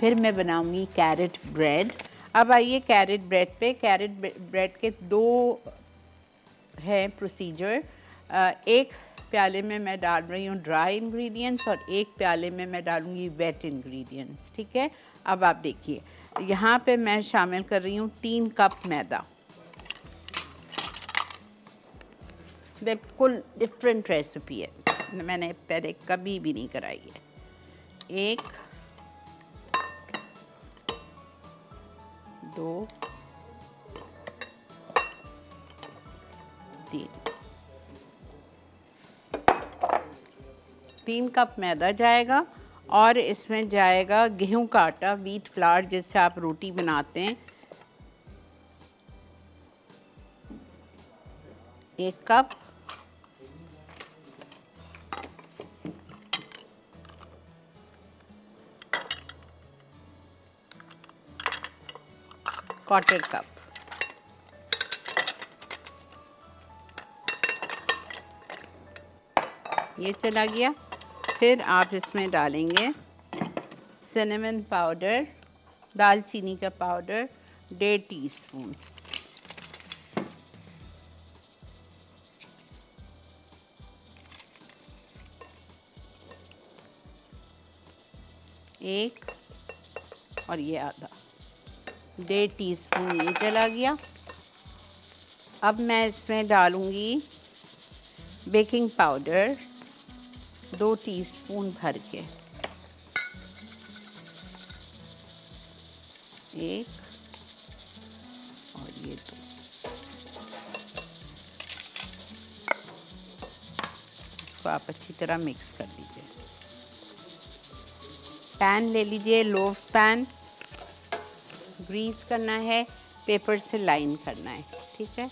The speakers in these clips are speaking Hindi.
फिर मैं बनाऊंगी कैरेट ब्रेड। अब आइए कैरेट ब्रेड पे। कैरेट ब्रेड के दो है प्रोसीजर। एक प्याले में मैं डाल रही हूँ ड्राई इंग्रेडिएंट्स और एक प्याले में मैं डालूँगी वेट इंग्रेडिएंट्स। ठीक है, अब आप देखिए यहाँ पे मैं शामिल कर रही हूँ 3 कप मैदा। बिल्कुल डिफरेंट रेसिपी है, मैंने पहले कभी भी नहीं कराई है। 1 2 3 कप मैदा जाएगा और इसमें जाएगा गेहूं का आटा, व्हीट फ्लावर जिससे आप रोटी बनाते हैं, 1 कप। Quarter cup. ये चला गया। फिर आप इसमें डालेंगे सिनेमन पाउडर, दालचीनी का पाउडर 1.5 टीस्पून, एक और ये आधा, 1.5 टीस्पून ये चला गया। अब मैं इसमें डालूंगी बेकिंग पाउडर 2 टीस्पून भर के, 1 और ये 2। इसको आप अच्छी तरह मिक्स कर लीजिए। पैन ले लीजिए, लोफ पैन, ग्रीस करना है, पेपर से लाइन करना है। ठीक है,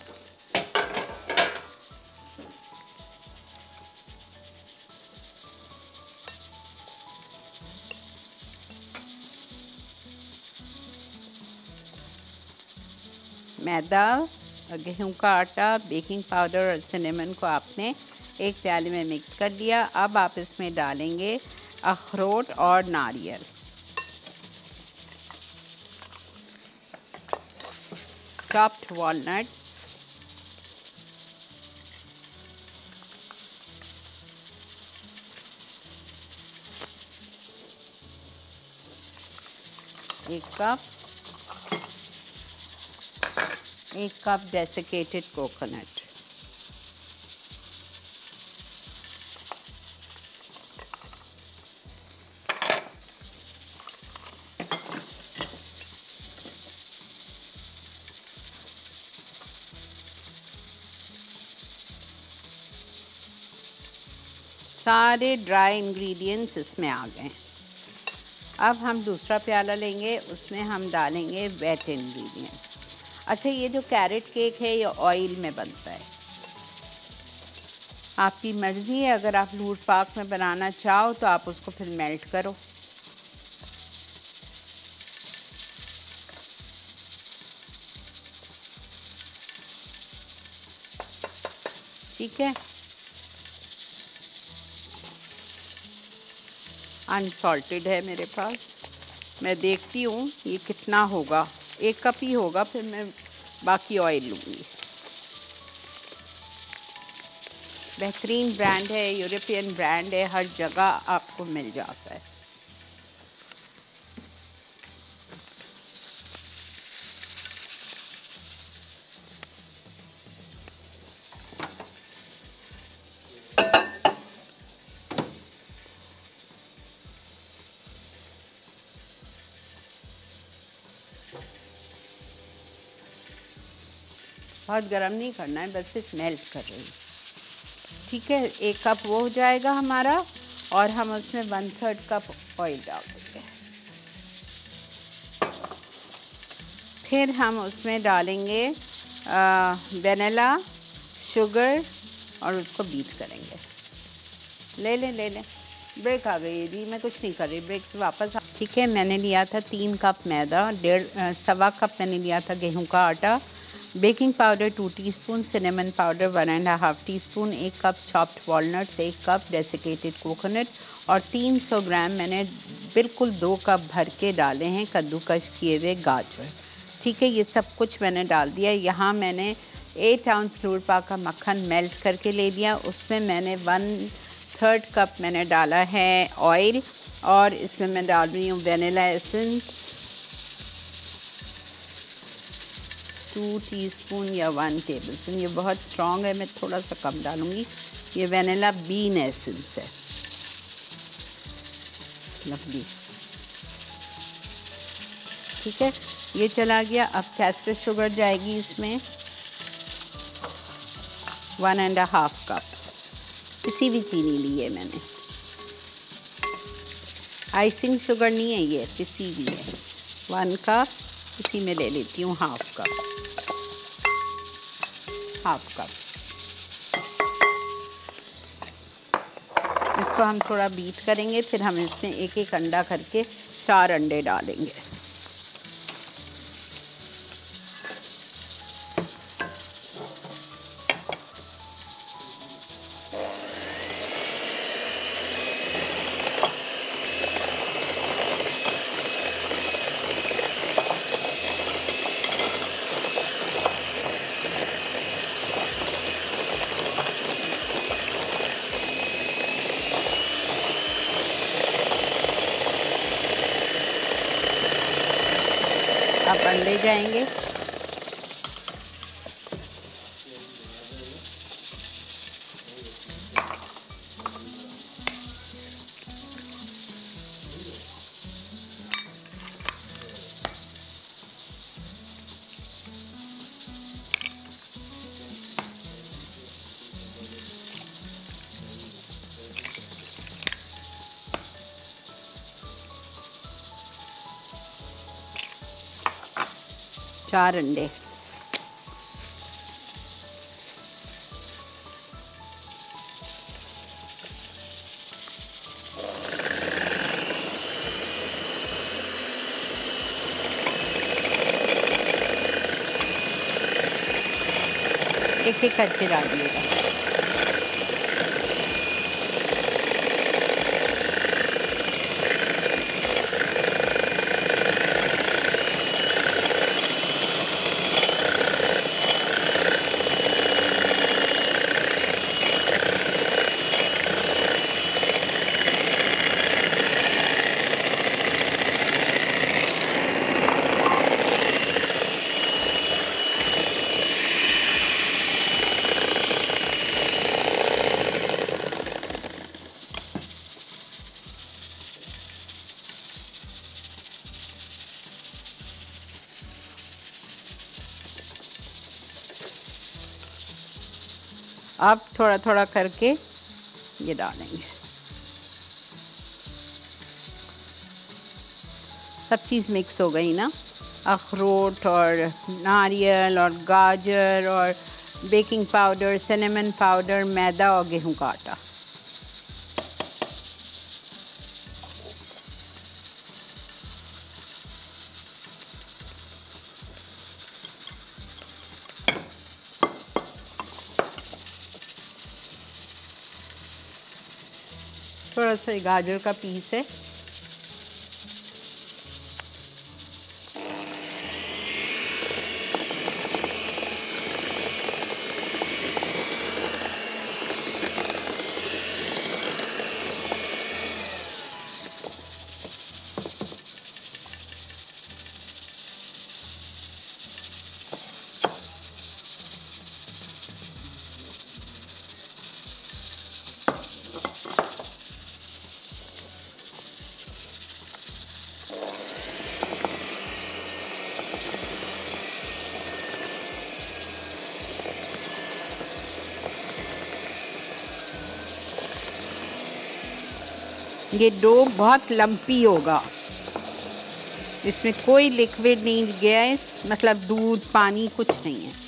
मैदा, गेहूं का आटा, बेकिंग पाउडर और सिनेमन को आपने एक प्याले में मिक्स कर दिया। अब आप इसमें डालेंगे अखरोट और नारियल, चॉप्ड वॉलनट्स, एक कप डेसिकेटेड कोकोनट, सारे ड्राई इंग्रेडिएंट्स इसमें आ गए। अब हम दूसरा प्याला लेंगे, उसमें हम डालेंगे वेट इंग्रेडिएंट्स। अच्छा, ये जो कैरेट केक है ये ऑयल में बनता है, आपकी मर्ज़ी है। अगर आप लूट पाक में बनाना चाहो तो आप उसको फिर मेल्ट करो। ठीक है, अनसॉल्टेड है मेरे पास। मैं देखती हूँ ये कितना होगा, 1 कप ही होगा, फिर मैं बाकी ऑयल लूँगी। बेहतरीन ब्रांड है, यूरोपियन ब्रांड है, हर जगह आपको मिल जाता है। बहुत गर्म नहीं करना है, बस सिर्फ मेल्ट कर रही हूँ। ठीक है, 1 कप वो हो जाएगा हमारा और हम उसमें 1/3 कप ऑयल डाल देंगे। फिर हम उसमें डालेंगे वनीला, शुगर और उसको बीट करेंगे। ले लें, ब्रेक आ गई जी, मैं कुछ नहीं कर रही, ब्रेक से वापस। ठीक है, मैंने लिया था 3 कप मैदा, 1.5 कप मैंने लिया था गेहूं का आटा, baking powder 2 teaspoon, cinnamon powder 1.5 teaspoon, 1 cup chopped walnuts, 1 cup desiccated coconut और 300 ग्राम मैंने बिल्कुल 2 कप भर के डाले हैं कद्दूकश किए हुए गाजर। ठीक है, ये सब कुछ मैंने डाल दिया। यहाँ मैंने 8 आउंस नूरपा का मक्खन मेल्ट करके ले लिया। उसमें मैंने 1/3 कप मैंने डाला है ऑयल, और इसमें मैं डाल रही हूँ वेनिला एसेंस 2 टीस्पून या 1 टेबलस्पून। ये बहुत स्ट्रॉन्ग है, मैं थोड़ा सा कम डालूँगी। ये वेनिला बीन एसेंस है। लवली, ठीक है, ये चला गया। अब कैस्टर शुगर जाएगी इसमें 1.5 कप। किसी भी चीनी ली है मैंने, आइसिंग शुगर नहीं है, ये पिसी हुई है। 1 कप, इसी में ले लेती हूँ हाफ कप। इसको हम थोड़ा बीट करेंगे, फिर हम इसमें एक एक अंडा करके 4 अंडे डालेंगे। अब अंडे जाएंगे। चार अंडे, एक एक करके डाल दिएगा। अब थोड़ा थोड़ा करके ये डालेंगे। सब चीज़ मिक्स हो गई ना, अखरोट और नारियल और गाजर और बेकिंग पाउडर, सिनेमन पाउडर, मैदा और गेहूं का आटा। थोड़ा सा गाजर का पीस है। ये डो बहुत लम्पी होगा, इसमें कोई लिक्विड नहीं गया है, मतलब दूध पानी कुछ नहीं है।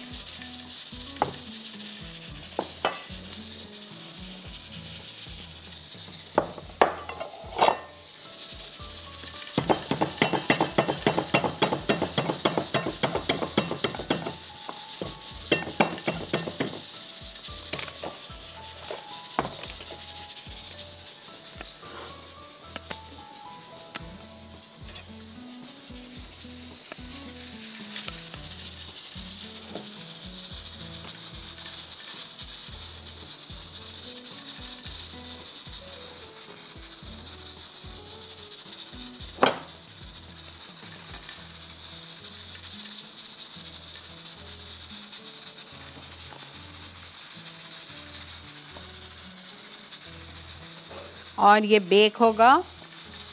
और ये बेक होगा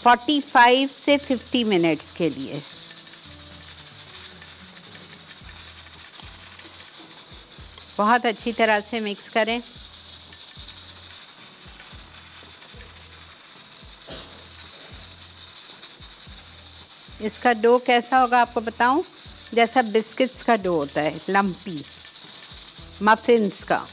45 से 50 मिनट्स के लिए। बहुत अच्छी तरह से मिक्स करें। इसका डो कैसा होगा आपको बताऊं? जैसा बिस्किट्स का डो होता है, लम्पी, मफिन्स का।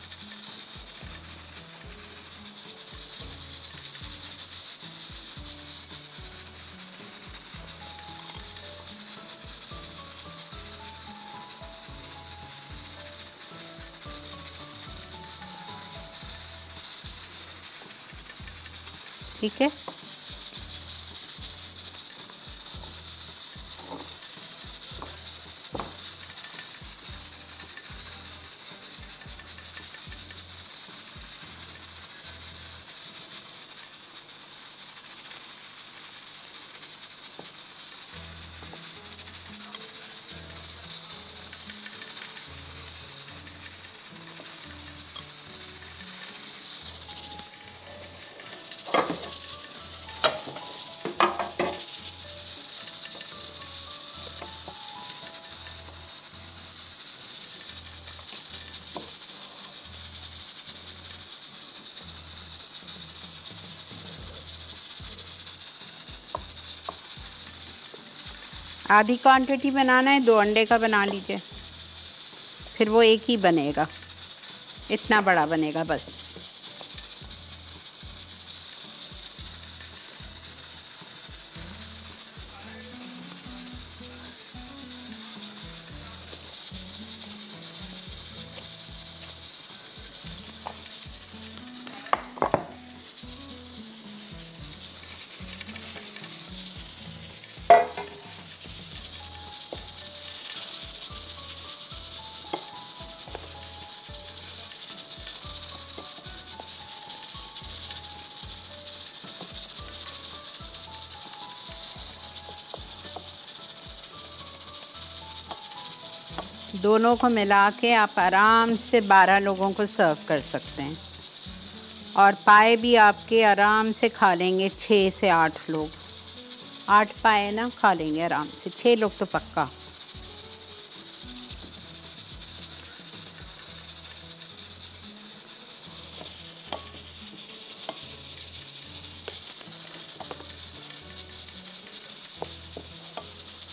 ठीक है, आधी क्वांटिटी बनाना है, 2 अंडे का बना लीजिए, फिर वो एक ही बनेगा, इतना बड़ा बनेगा बस। दोनों को मिला के आप आराम से 12 लोगों को सर्व कर सकते हैं। और पाए भी आपके आराम से खा लेंगे 6 से 8 लोग। 8 पाए ना खा लेंगे आराम से, 6 लोग तो पक्का।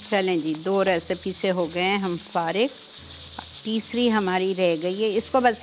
चलें जी, 2 रेसिपी से हो गए हैं हम फारिग। तीसरी हमारी रह गई है, इसको बस